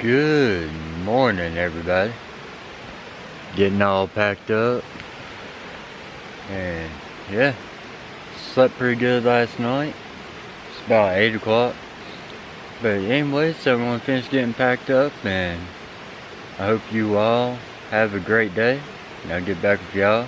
Good morning, everybody. Getting all packed up, and yeah, slept pretty good last night. It's about 8 o'clock. But anyways, everyone finished getting packed up, and I hope you all have a great day. And I'll get back with y'all.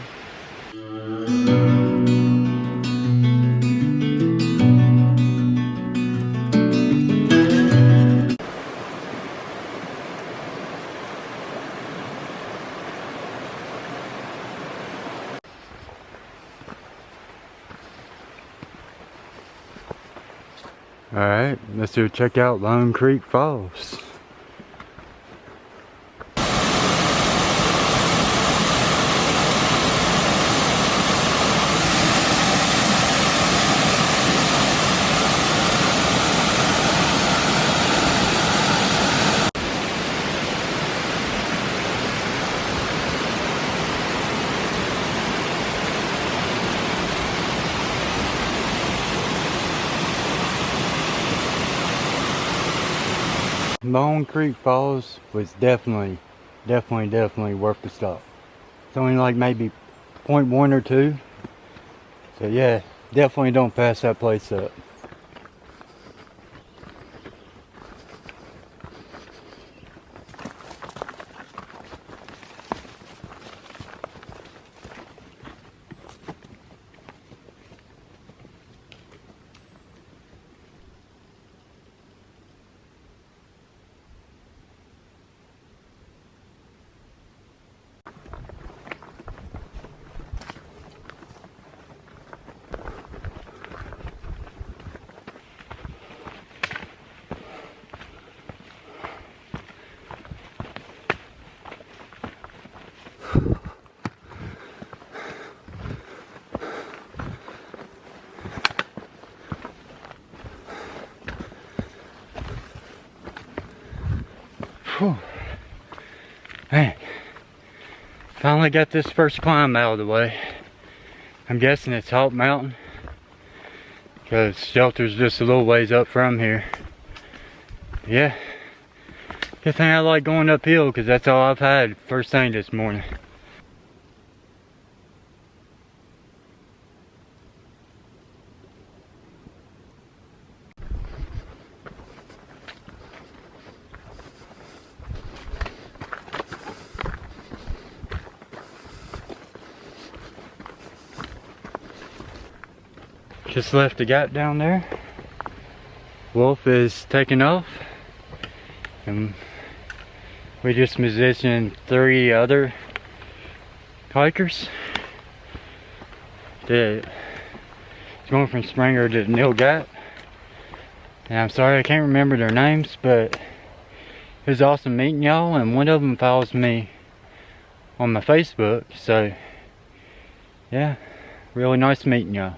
Alright, let's go check out Lone Creek Falls. Lone Creek Falls was definitely worth the stop. It's only like maybe 0.1 or 2. So yeah, definitely don't pass that place up. Whew. Man, finally got this first climb out of the way. I'm guessing it's Hawk Mountain, because shelter's just a little ways up from here. Yeah, good thing I like going uphill, because that's all I've had first thing this morning. Just left the gap down there. Wolf is taking off, and we just positioned 3 other hikers. It's going from Springer to Nil Gap, and I'm sorry I can't remember their names, but it was awesome meeting y'all, and one of them follows me on my Facebook, so yeah, really nice meeting y'all.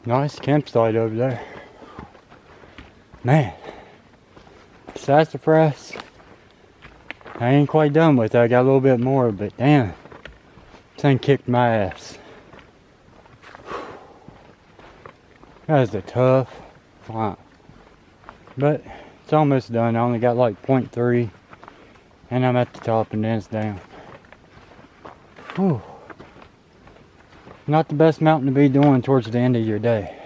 Nice campsite over there. Man, sassafras, I ain't quite done with it. I got a little bit more, but damn, this thing kicked my ass. That was a tough climb. But it's almost done. I only got like 0.3, and I'm at the top, and then it's down. Whew. Not the best mountain to be doing towards the end of your day.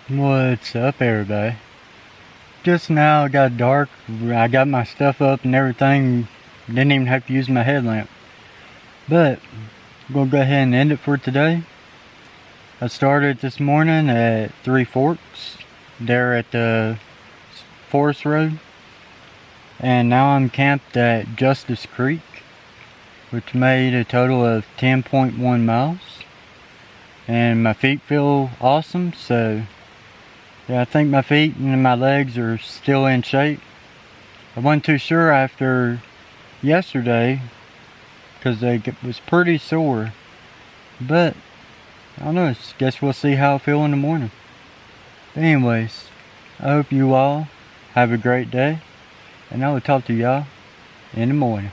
What's up, everybody? Just now it got dark. I got my stuff up and everything. Didn't even have to use my headlamp. But I'm gonna go ahead and end it for today. I started this morning at Three Forks, there at the Forest Road, and now I'm camped at Justice Creek, which made a total of 10.1 miles. And my feet feel awesome, so yeah, I think my feet and my legs are still in shape. I wasn't too sure after yesterday because it was pretty sore, but I don't know, guess we'll see how I feel in the morning. But anyways, I hope you all have a great day, and I will talk to y'all in the morning.